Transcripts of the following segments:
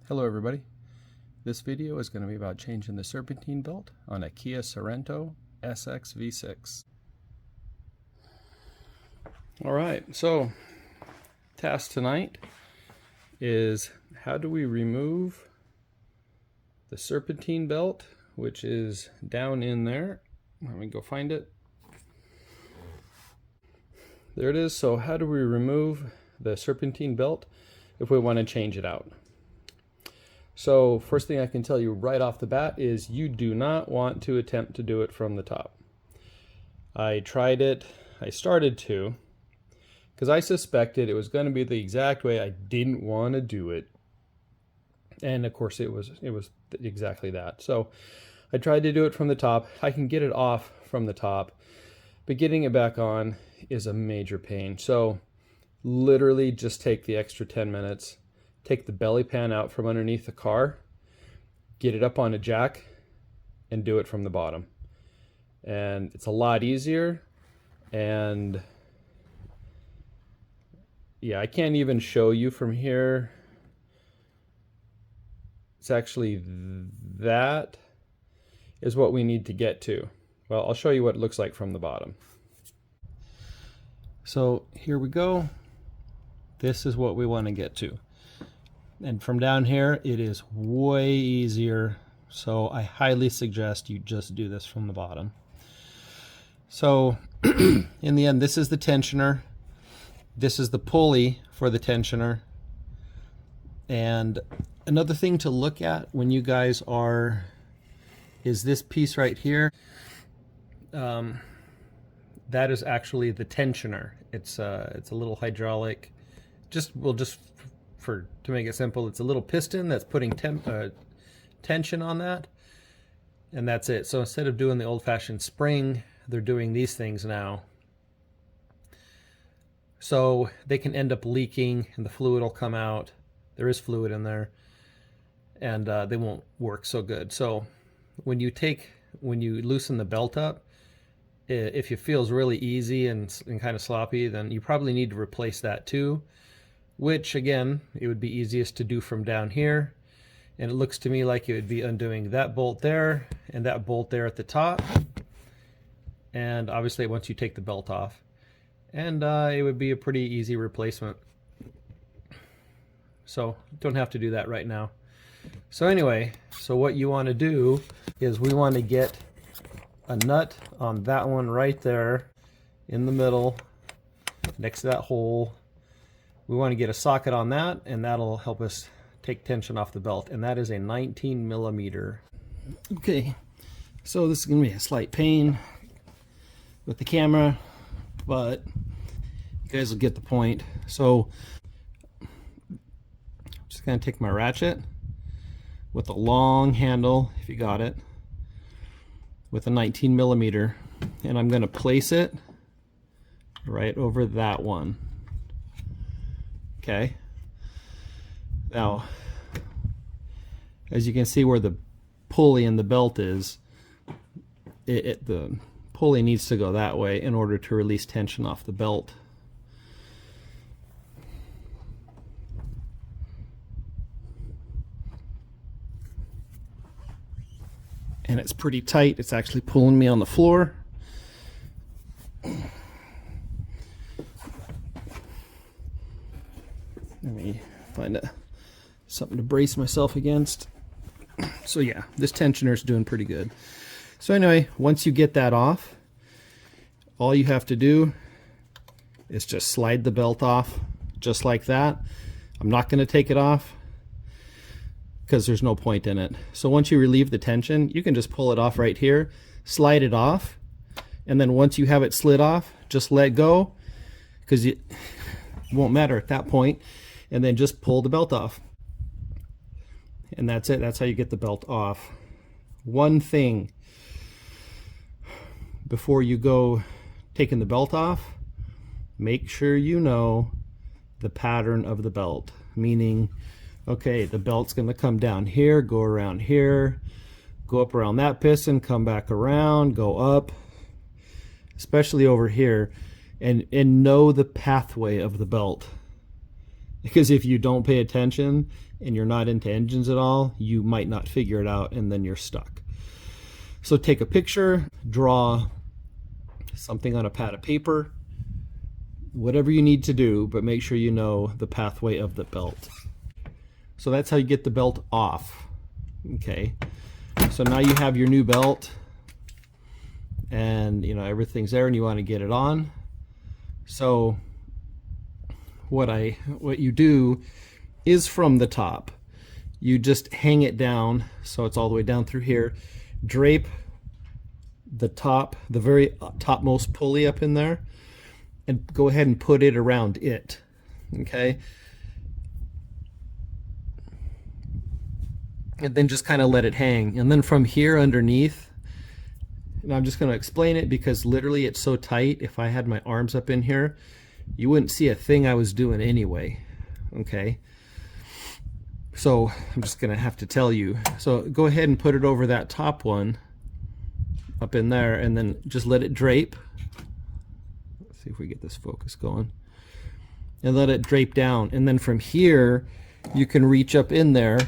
Hello everybody. This video is going to be about changing the serpentine belt on a Kia Sorento SX V6. Alright, so task tonight is how do we remove the serpentine belt, which is down in there. Let me go find it. There it is. So how do we remove the serpentine belt if we want to change it out? So first thing I can tell you right off the bat is you do not want to attempt to do it from the top. I tried it, I started to, because I suspected it was going to be the exact way I didn't want to do it. And of course it was exactly that. So I tried to do it from the top. I can get it off from the top, but getting it back on is a major pain. So literally just take the extra 10 minutes. Take the belly pan out from underneath the car, get it up on a jack, and do it from the bottom. And it's a lot easier. And yeah, I can't even show you from here. It's actually that is what we need to get to. Well, I'll show you what it looks like from the bottom. So here we go. This is what we want to get to. And from down here, it is way easier. So I highly suggest you just do this from the bottom. So in the end, this is the tensioner. This is the pulley for the tensioner. And another thing to look at when you guys is this piece right here. That is actually the tensioner. It's a little hydraulic. To make it simple, it's a little piston that's putting tension on that, and that's it. So instead of doing the old-fashioned spring, they're doing these things now. So they can end up leaking, and the fluid will come out. There is fluid in there, and they won't work so good. So when you loosen the belt up, if it feels really easy and kind of sloppy, then you probably need to replace that too. Which again, it would be easiest to do from down here. And it looks to me like it would be undoing that bolt there and that bolt there at the top. And obviously once you take the belt off. And it would be a pretty easy replacement. So don't have to do that right now. So anyway, so what you want to do is we want to get a nut on that one right there in the middle next to that hole. We want to get a socket on that, and that'll help us take tension off the belt, and that is a 19 millimeter. Okay, so this is going to be a slight pain with the camera, but you guys will get the point. So I'm just going to take my ratchet with a long handle, if you got it, with a 19 millimeter, and I'm going to place it right over that one. Okay, now as you can see where the pulley in the belt is, the pulley needs to go that way in order to release tension off the belt. And it's pretty tight. It's actually pulling me on the floor. Let me find something to brace myself against. So yeah, this tensioner is doing pretty good. So anyway, once you get that off, all you have to do is just slide the belt off just like that. I'm not going to take it off because there's no point in it. So once you relieve the tension, you can just pull it off right here, slide it off, and then once you have it slid off, just let go, because it won't matter at that point. And then just pull the belt off. And that's it. That's how you get the belt off. One thing before you go taking the belt off, make sure you know the pattern of the belt. Meaning, okay, the belt's going to come down here, go around here, go up around that piston, come back around, go up, especially over here, and know the pathway of the belt. because if you don't pay attention and you're not into engines at all, you might not figure it out, and then you're stuck. So take a picture, draw something on a pad of paper, whatever you need to do, but make sure you know the pathway of the belt. So that's how you get the belt off. Okay, so now you have your new belt, and you know everything's there, and you want to get it on. So what you do is, from the top, you just hang it down so it's all the way down through here. Drape the top, the very topmost pulley up in there, and go ahead and put it around it. Okay, and then just kind of let it hang. And then from here underneath, and I'm just going to explain it because literally it's so tight, if I had my arms up in here, you wouldn't see a thing I was doing anyway. Okay, so I'm just going to have to tell you. So go ahead and put it over that top one up in there, and then just let it drape. Let's see if we get this focus going. And let it drape down. And then from here, you can reach up in there,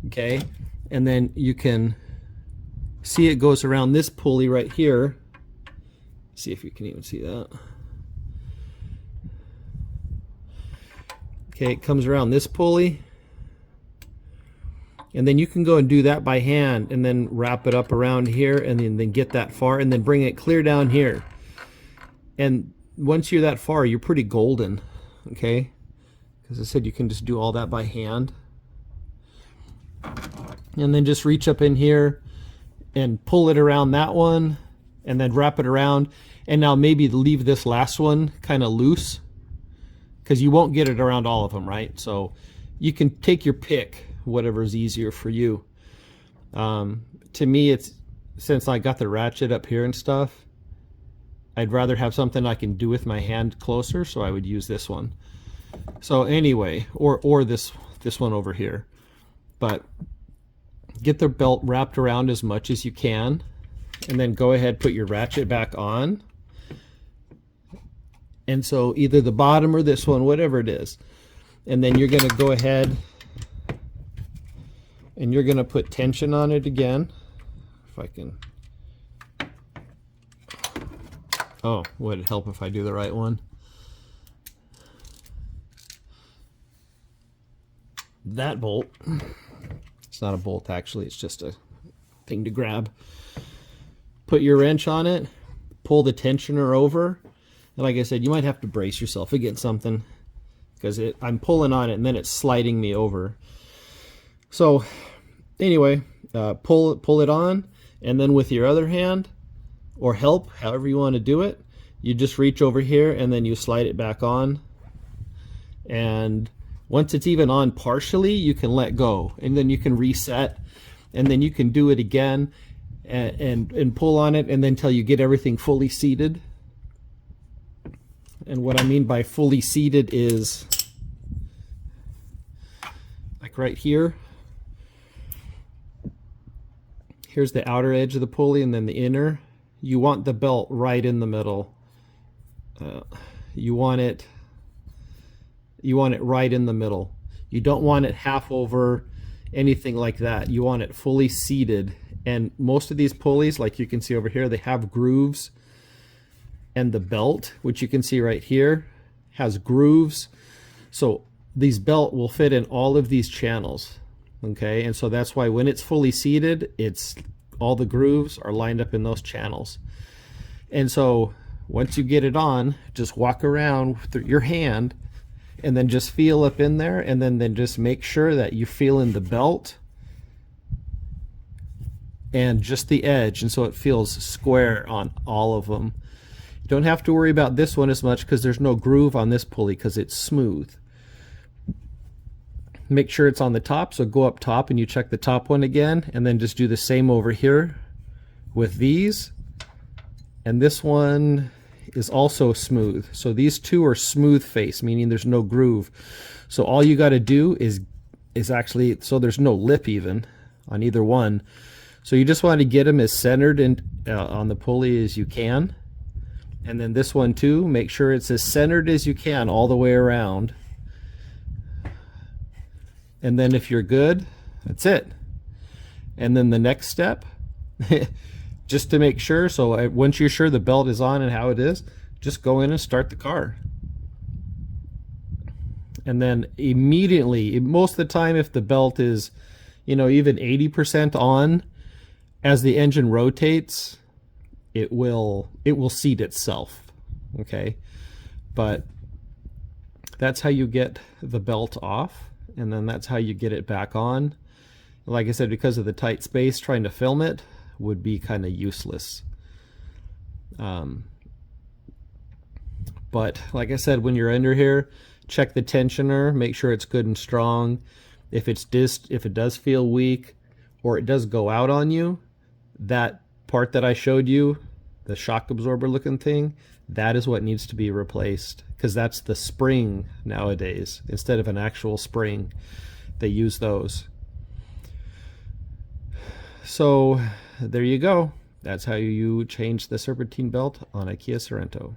okay? And then you can see it goes around this pulley right here. See if you can even see that. Okay, it comes around this pulley. And then you can go and do that by hand, and then wrap it up around here, and then get that far, and then bring it clear down here. And once you're that far, you're pretty golden, okay? Because I said you can just do all that by hand. And then just reach up in here and pull it around that one, and then wrap it around. And now maybe leave this last one kind of loose, because you won't get it around all of them, right? So you can take your pick, whatever is easier for you. To me, it's, since I got the ratchet up here and stuff, I'd rather have something I can do with my hand closer, so I would use this one. So anyway, or this one over here. But get the belt wrapped around as much as you can, and then go ahead, put your ratchet back on. And so either the bottom or this one, whatever it is. And then you're going to go ahead and you're going to put tension on it again. If I can. Oh, would it help if I do the right one? That bolt. It's not a bolt, actually. It's just a thing to grab. Put your wrench on it. Pull the tensioner over. And like I said, you might have to brace yourself against something, because I'm pulling on it and then it's sliding me over. So anyway, pull it on, and then with your other hand, or help, however you want to do it, you just reach over here and then you slide it back on. And once it's even on partially, you can let go, and then you can reset, and then you can do it again and pull on it, and then until you get everything fully seated. And what I mean by fully seated is like right here. Here's the outer edge of the pulley, and then the inner. You want the belt right in the middle. You want it right in the middle. You don't want it half over, anything like that. You want it fully seated. And most of these pulleys, like you can see over here, they have grooves. And the belt, which you can see right here, has grooves. So these belt will fit in all of these channels. Okay, and so that's why when it's fully seated, it's all the grooves are lined up in those channels. And so once you get it on, just walk around with your hand and then just feel up in there, and then just make sure that you feel in the belt and just the edge, and so it feels square on all of them. You don't have to worry about this one as much because there's no groove on this pulley because it's smooth. Make sure it's on the top, so go up top and you check the top one again, and then just do the same over here with these. And this one is also smooth. So these two are smooth face, meaning there's no groove. So all you got to do is actually, so there's no lip even on either one. So you just want to get them as centered in, on the pulley as you can. And then this one too, make sure it's as centered as you can all the way around. And then if you're good, that's it. And then the next step, just to make sure, so once you're sure the belt is on and how it is, just go in and start the car. And then immediately, most of the time, if the belt is, even 80% on, as the engine rotates, it will seat itself. Okay, but that's how you get the belt off, and then that's how you get it back on. Like I said, because of the tight space, trying to film it would be kind of useless. But like I said, when you're under here, check the tensioner, make sure it's good and strong. If it does feel weak, or it does go out on you, that part that I showed you, the shock absorber looking thing, that is what needs to be replaced, because that's the spring nowadays. Instead of an actual spring, they use those. So there you go. That's how you change the serpentine belt on a Kia Sorento.